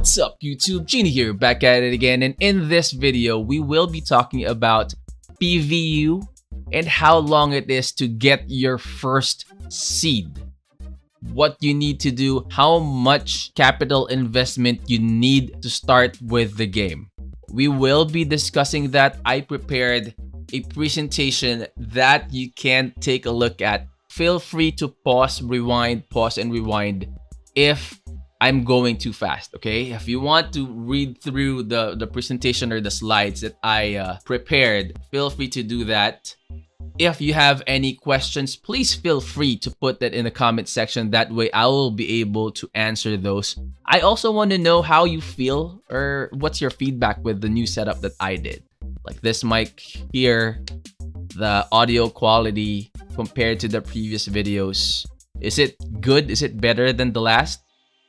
What's up YouTube, Genie here, back at it again, and in this video we will be talking about PVU and how long it is to get your first seed. What you need to do, how much capital investment you need to start with the game. We will be discussing that. I prepared a presentation that you can take a look at. Feel free to pause, and rewind if I'm going too fast, okay? If you want to read through the presentation or the slides that I prepared, feel free to do that. If you have any questions, please feel free to put that in the comment section. That way I will be able to answer those. I also want to know how you feel or what's your feedback with the new setup that I did. Like this mic here, the audio quality compared to the previous videos. Is it good? Is it better than the last?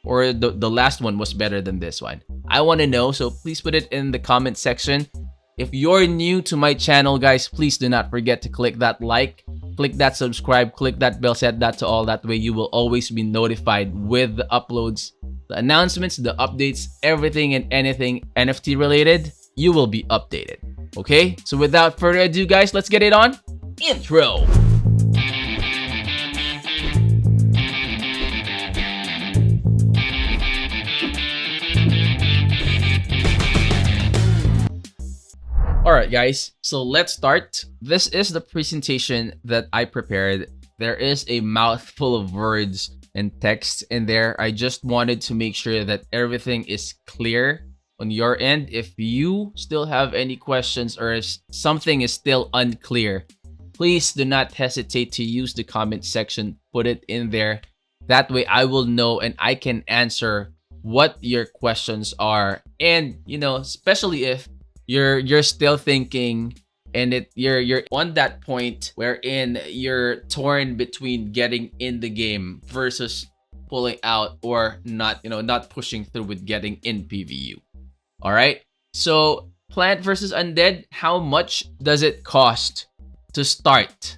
Or the last one was better than this one? I want to know, so please put it in the comment section. If you're new to my channel, guys, please do not forget to click that like, click that subscribe, click that bell, set that to all. That way you will always be notified with the uploads, the announcements, the updates, everything and anything NFT related, you will be updated. Okay, so without further ado, guys, let's get it on. Intro. Alright guys, so let's start. This is the presentation that I prepared. There is a mouthful of words and text in there. I just wanted to make sure that everything is clear on your end. If you still have any questions or if something is still unclear, please do not hesitate to use the comment section. Put it in there. That way I will know and I can answer what your questions are. And you know, especially if you're still thinking and you're on that point wherein you're torn between getting in the game versus pulling out or not, not pushing through with getting in PVU. All right, so Plant versus Undead, how much does it cost to start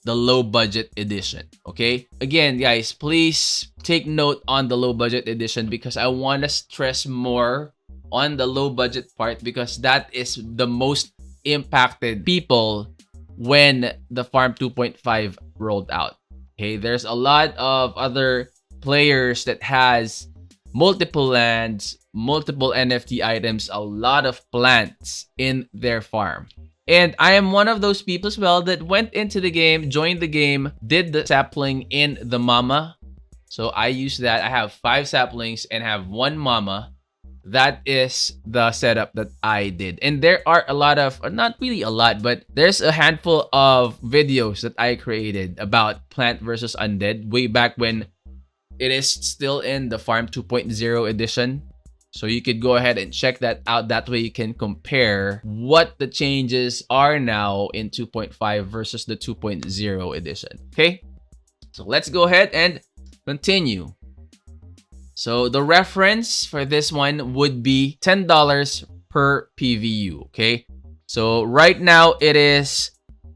the low budget edition? Okay, again guys, please take note on the low budget edition because I want to stress more on the low budget part because that is the most impacted people when the Farm 2.5 rolled out. Okay, there's a lot of other players that has multiple lands, multiple NFT items, a lot of plants in their farm. And I am one of those people as well that went into the game, joined the game, did the sapling in the mama. So I use that. I have 5 saplings and have 1 mama. That is the setup that I did. And there are a lot of, not really a lot, but there's a handful of videos that I created about Plant versus Undead way back when it is still in the Farm 2.0 edition. So you could go ahead and check that out. That way you can compare what the changes are now in 2.5 versus the 2.0 edition. Okay, so let's go ahead and continue. So the reference for this one would be $10 per PVU, okay? So right now it is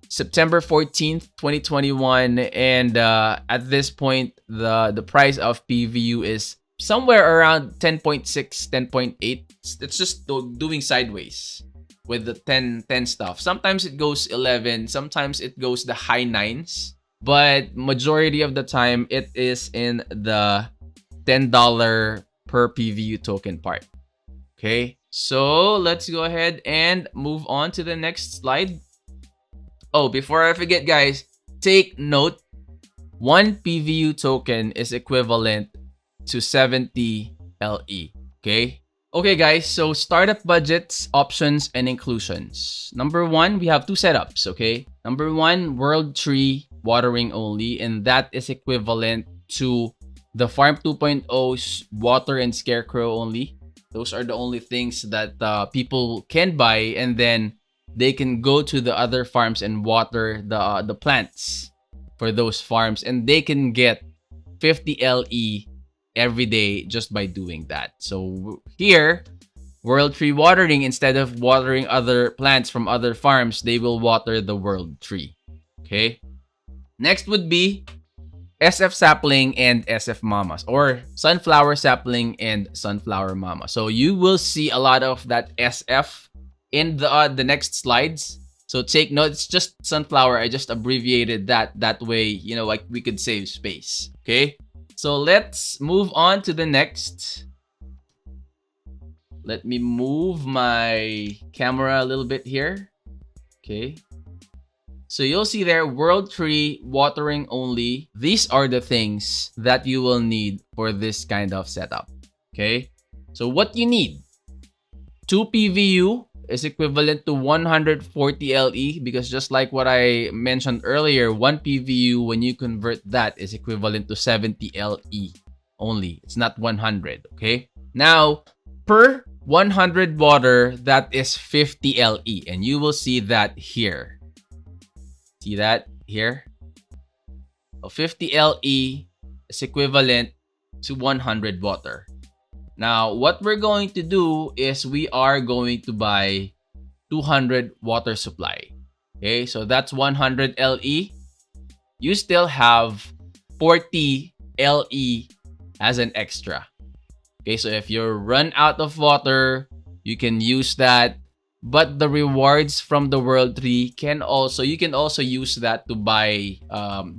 September 14th, 2021, and at this point, the price of PVU is somewhere around 10.6, 10.8. It's just doing sideways with the 10 stuff. Sometimes it goes 11, sometimes it goes the high 9s, but majority of the time it is in the $10 per PVU token part. Okay, so let's go ahead and move on to the next slide. Oh, before I forget, guys, take note, 1 PVU token is equivalent to 70 LE. Okay guys, so startup budgets, options, and inclusions. Number 1, we have 2 setups. Okay, number 1, World Tree watering only, and that is equivalent to the Farm 2.0's water and scarecrow only. Those are the only things that people can buy, and then they can go to the other farms and water the plants for those farms, and they can get 50 LE every day just by doing that. So here, World Tree watering, instead of watering other plants from other farms, they will water the World Tree. Okay. Next would be SF sapling and SF mamas, or sunflower sapling and sunflower mama. So you will see a lot of that SF in the next slides. So take note, it's just sunflower. I just abbreviated that. That way, you know, like we could save space. Okay. So let's move on to the next. Let me move my camera a little bit here. Okay. So you'll see there, world tree, watering only. These are the things that you will need for this kind of setup. Okay. So what you need: 2 PVU is equivalent to 140 LE, because just like what I mentioned earlier, 1 PVU, when you convert that, is equivalent to 70 LE only. It's not 100, okay? Now, per 100 water, that is 50 LE, and you will see that here. See that here? So 50 LE is equivalent to 100 water. Now, what we're going to do is we are going to buy 200 water supply. Okay, so that's 100 LE. You still have 40 LE as an extra. Okay, so if you run out of water, you can use that. But the rewards from the world tree you can also use that to buy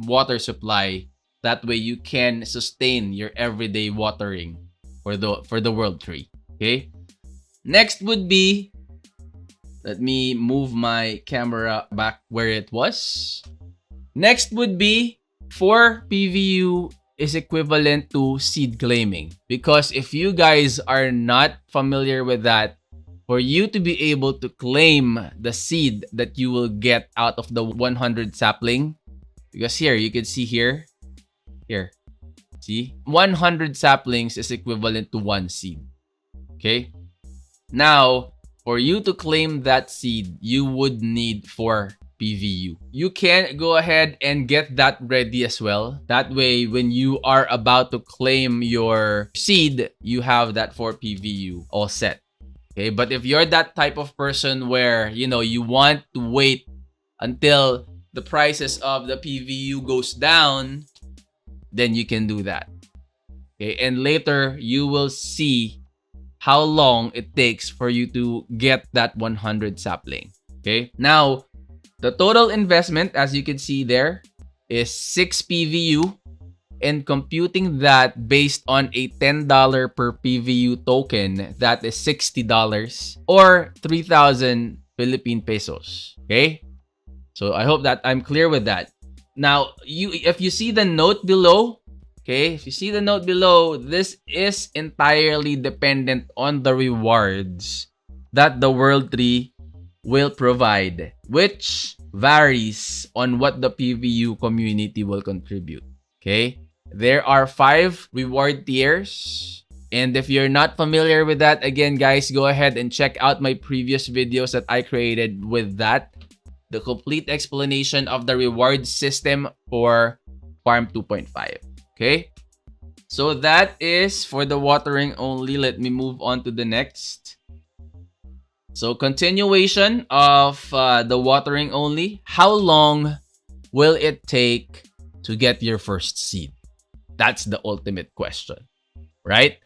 water supply. That way you can sustain your everyday watering for the world tree. Okay. Next would be, let me move my camera back where it was. Next would be 4 PVU is equivalent to seed claiming. Because if you guys are not familiar with that, for you to be able to claim the seed that you will get out of the 100 sapling, because here you can see here, see, 100 saplings is equivalent to 1 seed. Okay. Now, for you to claim that seed, you would need 4 PVU. You can go ahead and get that ready as well. That way, when you are about to claim your seed, you have that 4 PVU all set. Okay, but if you're that type of person where, you know, you want to wait until the prices of the PVU goes down, then you can do that. Okay, and later you will see how long it takes for you to get that 100 sapling. Okay, now the total investment, as you can see there, is 6 PVU. And computing that based on a $10 per PVU token, that is $60 or 3,000 Philippine pesos. Okay? So I hope that I'm clear with that. Now, if you see the note below, okay, if you see the note below, this is entirely dependent on the rewards that the world tree will provide, which varies on what the PVU community will contribute. Okay? There are 5 reward tiers. And if you're not familiar with that, again, guys, go ahead and check out my previous videos that I created with that. The complete explanation of the reward system for Farm 2.5. Okay? So that is for the watering only. Let me move on to the next. So continuation of the watering only. How long will it take to get your first seed? That's the ultimate question, right?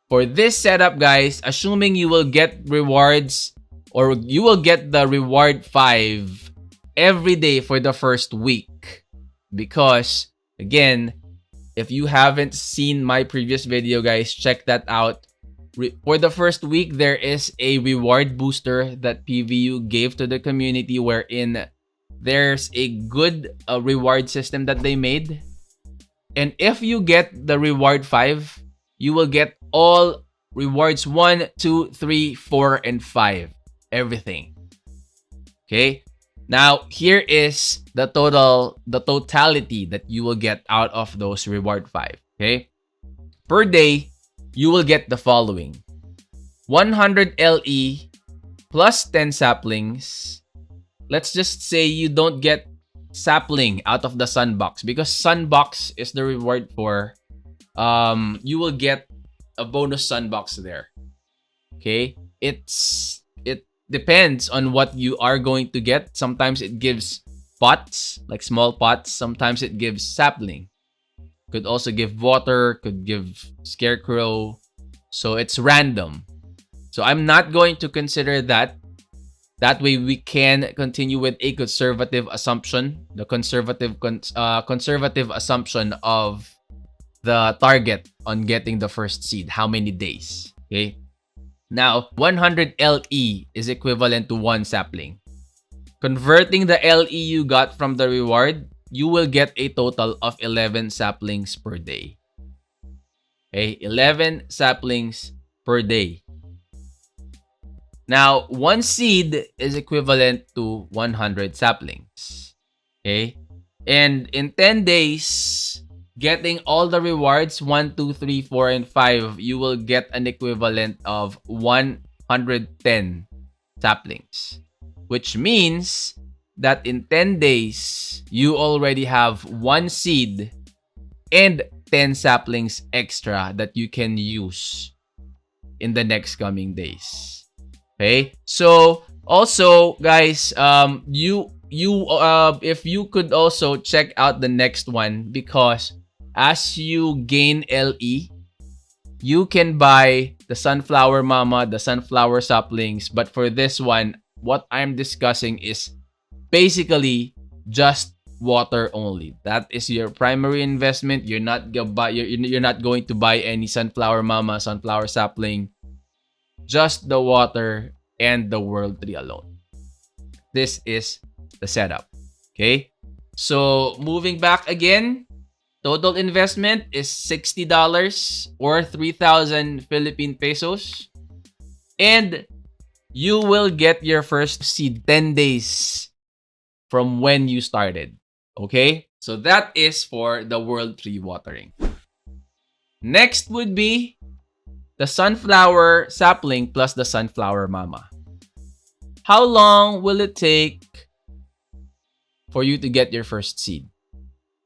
For this setup, guys, assuming you will get rewards, or you will get the reward 5 every day for the first week. Because, again, if you haven't seen my previous video, guys, check that out. For the first week, there is a reward booster that PVU gave to the community, wherein there's a good reward system that they made. And if you get the reward 5, you will get all rewards 1, 2, 3, 4, and 5. Everything. Okay? Now, here is the totality that you will get out of those reward 5. Okay? Per day, you will get the following: 100 LE plus 10 saplings. Let's just say you don't get sapling out of the sunbox, because sunbox is the reward for you will get a bonus sunbox there. Okay, it depends on what you are going to get. Sometimes it gives pots, like small pots. Sometimes it gives sapling. could also give water, could give scarecrow. So it's random. So I'm not going to consider that. That way we can continue with a conservative assumption, the conservative assumption of the target on getting the first seed, how many days. Okay. Now, 100 LE is equivalent to 1 sapling. Converting the LE you got from the reward, you will get a total of 11 saplings per day. Okay, 11 saplings per day. Now, 1 seed is equivalent to 100 saplings. Okay? And in 10 days, getting all the rewards, 1, 2, 3, 4, and 5, you will get an equivalent of 110 saplings. Which means that in 10 days, you already have 1 seed and 10 saplings extra that you can use in the next coming days. Okay, so also guys, if you could also check out the next one, because as you gain LE, you can buy the sunflower mama, the sunflower saplings. But for this one, what I'm discussing is basically just water only. That is your primary investment. You're not going to buy any sunflower mama, sunflower sapling. Just the water and the world tree alone. This is the setup. Okay? So, moving back again, total investment is $60 or 3,000 Philippine pesos. And you will get your first seed 10 days from when you started. Okay? So, that is for the world tree watering. Next would be the sunflower sapling plus the sunflower mama. How long will it take for you to get your first seed?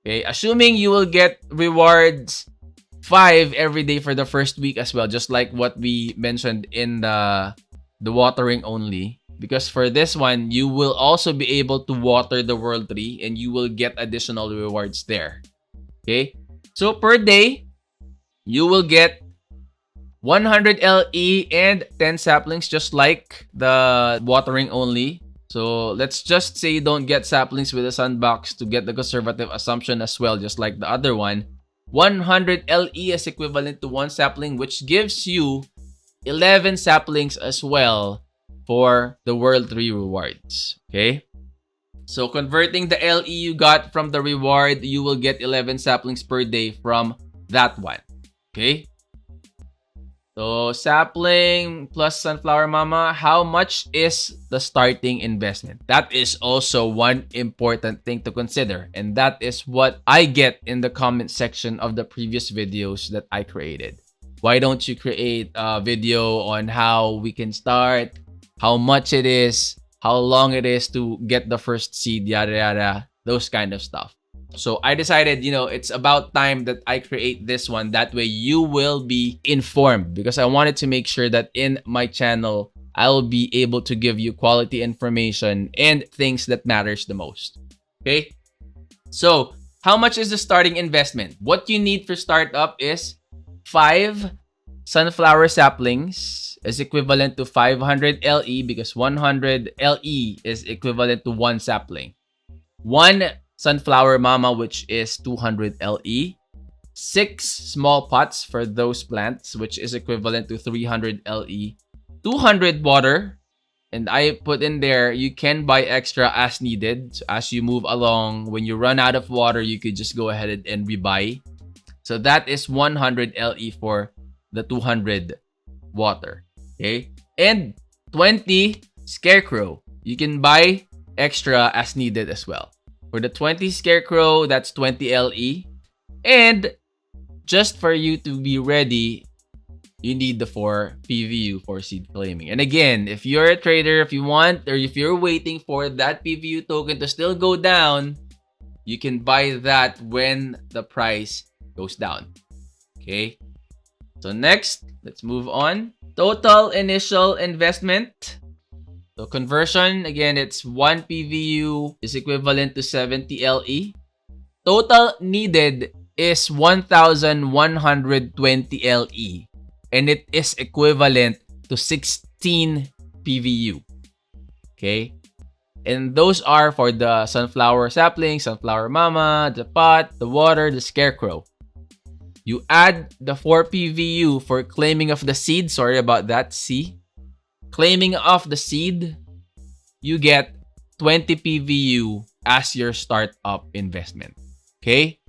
Okay, assuming you will get rewards 5 every day for the first week as well, just like what we mentioned in the watering only. Because for this one, you will also be able to water the world tree and you will get additional rewards there. Okay, so per day, you will get 100 LE and 10 saplings, just like the watering only. So let's just say you don't get saplings with a sandbox to get the conservative assumption as well, just like the other one. 100 LE is equivalent to 1 sapling, which gives you 11 saplings as well for the world tree rewards. Okay? So converting the LE you got from the reward, you will get 11 saplings per day from that one. Okay? So, sapling plus sunflower mama, how much is the starting investment? That is also one important thing to consider. And that is what I get in the comment section of the previous videos that I created. Why don't you create a video on how we can start, how much it is, how long it is to get the first seed, yada yada, those kind of stuff. So I decided, it's about time that I create this one. That way you will be informed, because I wanted to make sure that in my channel, I'll be able to give you quality information and things that matters the most. Okay? So how much is the starting investment? What you need for startup is 5 sunflower saplings is equivalent to 500 LE, because 100 LE is equivalent to 1 sapling. 1 sunflower mama, which is 200 LE. 6 small pots for those plants, which is equivalent to 300 LE. 200 water. And I put in there, you can buy extra as needed. So as you move along, when you run out of water, you could just go ahead and rebuy. So that is 100 LE for the 200 water. Okay? And 20 scarecrow. You can buy extra as needed as well. For the 20 scarecrow, that's 20 LE. And just for you to be ready, you need the 4 PVU for seed claiming. And again, if you're a trader, if you want, or if you're waiting for that PVU token to still go down, you can buy that when the price goes down. Okay? So next, let's move on. Total initial investment. So conversion, again, it's 1 PVU is equivalent to 70 LE. Total needed is 1,120 LE, and it is equivalent to 16 PVU. Okay? And those are for the sunflower sapling, sunflower mama, the pot, the water, the scarecrow. You add the 4 PVU for claiming of the seed. Sorry about that, C. Claiming of the seed, you get 20 PVU as your startup investment. Okay?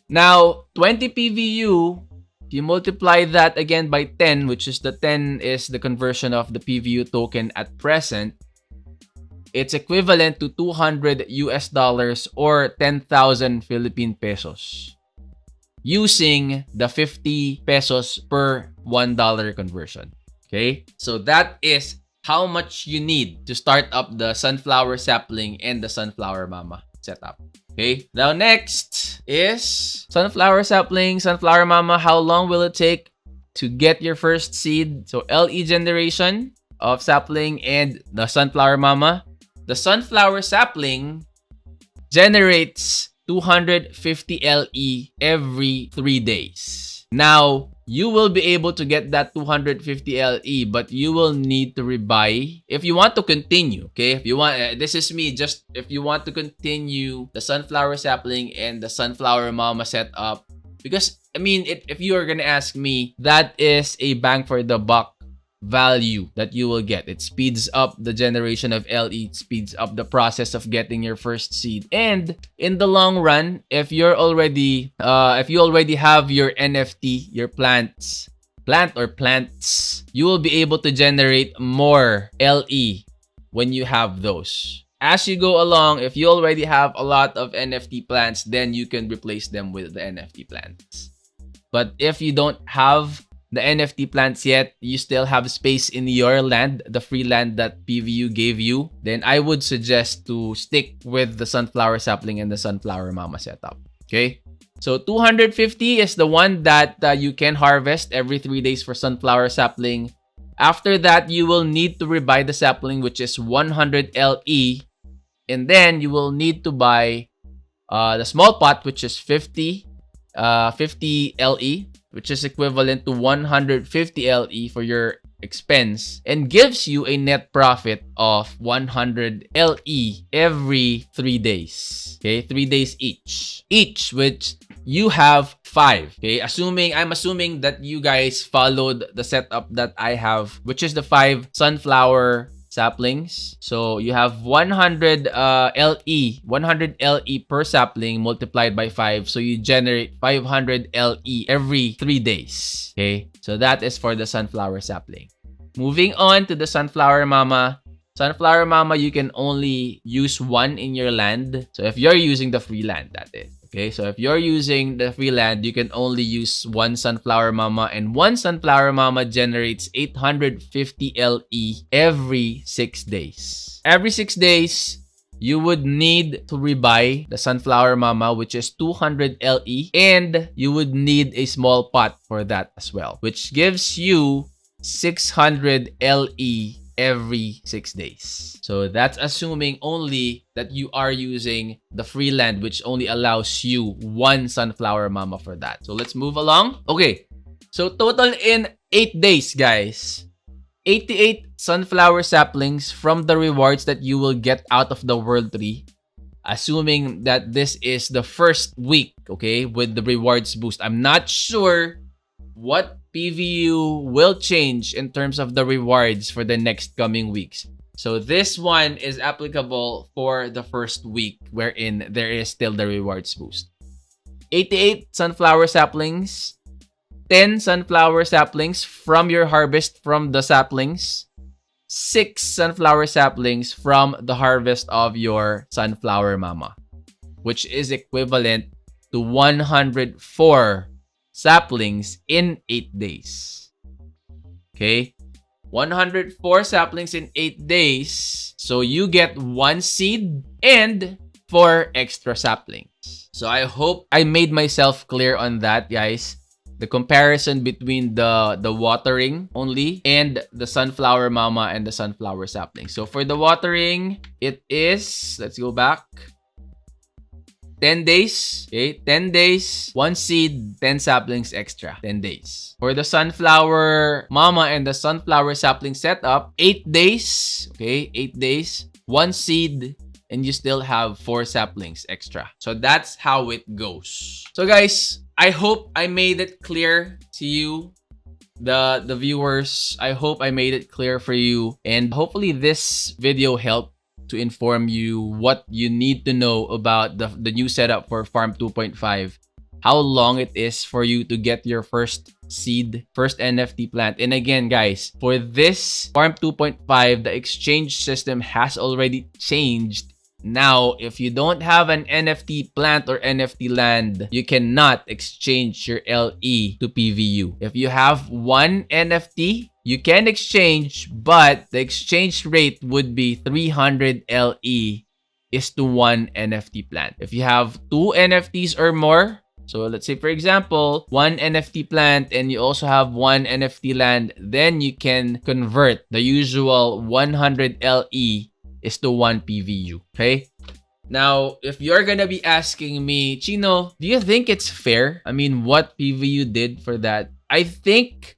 Now, 20 PVU, if you multiply that again by 10, which is the 10 is the conversion of the PVU token at present, it's equivalent to 200 US dollars or 10,000 Philippine pesos using the 50 pesos per $1 conversion. Okay? So that is how much you need to start up the sunflower sapling and the sunflower mama setup. Okay? Now next is sunflower sapling, sunflower mama. How long will it take to get your first seed? So LE generation of sapling and the sunflower mama. The sunflower sapling generates 250 LE every 3 days. Now, you will be able to get that 250 LE, but you will need to rebuy if you want to continue. Okay, if you want, this is me. Just if you want to continue the sunflower sapling and the sunflower mama setup, because I mean, if you are gonna ask me, that is a bang for the buck value that you will get. It speeds up the generation of LE, it speeds up the process of getting your first seed. And in the long run, if you already have your NFT, your plants, you will be able to generate more LE when you have those. As you go along, if you already have a lot of NFT plants, then you can replace them with the NFT plants. But if you don't have the NFT plants yet, you still have space in your land, the free land that PVU gave you, then I would suggest to stick with the sunflower sapling and the sunflower mama setup. Okay? So 250 is the one that you can harvest every 3 days for sunflower sapling. After that, you will need to rebuy the sapling, which is 100 LE. And then you will need to buy the small pot, which is 50 LE, which is equivalent to 150 LE for your expense, and gives you a net profit of 100 LE every 3 days. Okay, 3 days each, which you have 5. Okay, I'm assuming that you guys followed the setup that I have, which is the 5 sunflower saplings. So you have 100 LE per sapling multiplied by 5. So you generate 500 LE every 3 days. Okay, so that is for the sunflower sapling. Moving on to the sunflower mama. Sunflower mama, you can only use one in your land. So if you're using the free land, that is. Okay, so if you're using the free land, you can only use one sunflower mama, and one sunflower mama generates 850 LE every 6 days. Every 6 days, you would need to rebuy the sunflower mama, which is 200 LE, and you would need a small pot for that as well, which gives you 600 LE every 6 days. So that's assuming only that you are using the free land, which only allows you one sunflower mama for that. So let's move along. Okay, so total in 8 days, guys, 88 sunflower saplings from the rewards that you will get out of the world tree, assuming that this is the first week, okay, with the rewards boost. I'm not sure what PVU will change in terms of the rewards for the next coming weeks. So this one is applicable for the first week, wherein there is still the rewards boost. 88 sunflower saplings, 10 sunflower saplings from your harvest from the saplings, 6 sunflower saplings from the harvest of your sunflower mama, which is equivalent to 104 saplings in 8 days. Okay, 104 saplings in 8 days. So you get 1 seed and 4 extra saplings. So I hope I made myself clear on that, guys. The comparison between the watering only and the sunflower mama and the sunflower sapling. So for the watering, it is, let's go back, 10 days. Okay, 10 days, 1 seed, 10 saplings extra. 10 days. For the sunflower mama and the sunflower sapling setup, 8 days. Okay, 8 days, 1 seed, and you still have 4 saplings extra. So that's how it goes. So guys, I hope I made it clear to you, the viewers. I hope I made it clear for you, and hopefully this video helped to inform you what you need to know about the new setup for Farm 2.5, how long it is for you to get your first seed, first NFT plant. And again, guys, for this Farm 2.5, the exchange system has already changed. Now, if you don't have an NFT plant or NFT land, you cannot exchange your LE to PVU. If you have one NFT, you can exchange, but the exchange rate would be 300 LE is to 1 NFT plant. If you have 2 NFTs or more, so let's say for example, 1 NFT plant and you also have 1 NFT land, then you can convert the usual 100 LE is to 1 PVU. Okay? Now, if you're gonna be asking me, Chino, do you think it's fair? I mean, what PVU did for that? I think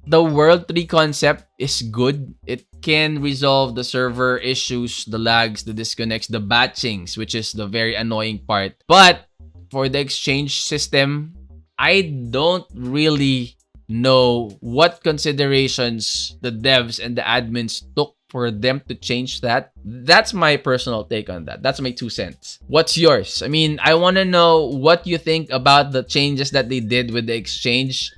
the World 3 concept is good. It can resolve the server issues, the lags, the disconnects, the batchings, which is the very annoying part. But for the exchange system, I don't really know what considerations the devs and the admins took for them to change that. That's my personal take on that. That's my 2 cents. What's yours? I mean, I want to know what you think about the changes that they did with the exchange.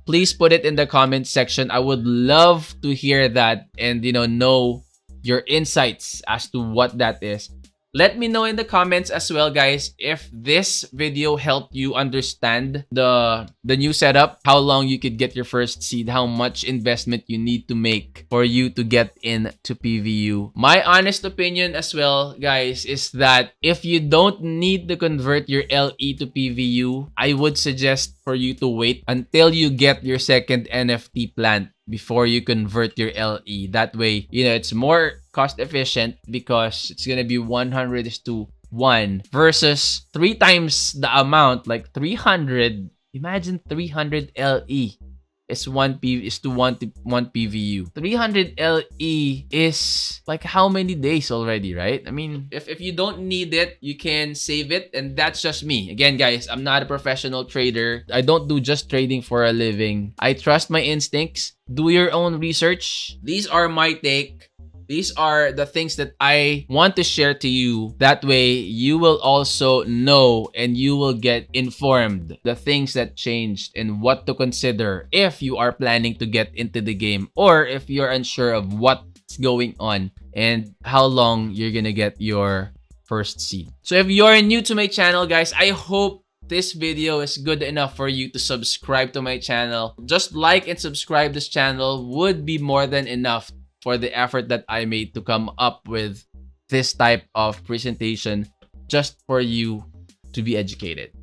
Please put it in the comment section. I would love to hear that and, know your insights as to what that is. Let me know in the comments as well, guys, if this video helped you understand the new setup, how long you could get your first seed, how much investment you need to make for you to get into PVU. My honest opinion as well, guys, is that if you don't need to convert your LE to PVU, I would suggest for you to wait until you get your second NFT plant before you convert your LE. That way, it's more cost efficient because it's gonna be 100:1 versus 3 times the amount, like 300. Imagine 300 LE is 1 PVU. 300 LE is like how many days already, right? I mean, if you don't need it, you can save it, and that's just me. Again, guys, I'm not a professional trader. I don't do just trading for a living. I trust my instincts. Do your own research. These are my take. These are the things that I want to share to you. That way, you will also know and you will get informed the things that changed and what to consider if you are planning to get into the game, or if you're unsure of what's going on and how long you're gonna get your first seed. So if you're new to my channel, guys, I hope this video is good enough for you to subscribe to my channel. Just like and subscribe this channel would be more than enough for the effort that I made to come up with this type of presentation just for you to be educated.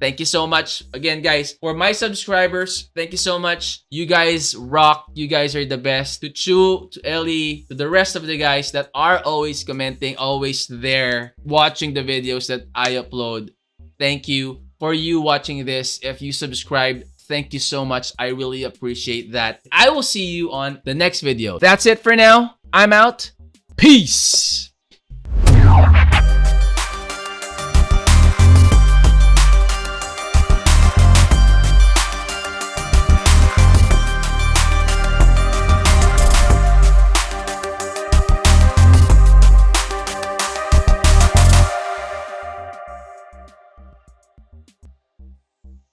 Thank you so much. Again, guys, for my subscribers, thank you so much. You guys rock. You guys are the best. To Chu, to Ellie, to the rest of the guys that are always commenting, always there, watching the videos that I upload. Thank you for you watching this. If you subscribed, thank you so much. I really appreciate that. I will see you on the next video. That's it for now. I'm out. Peace.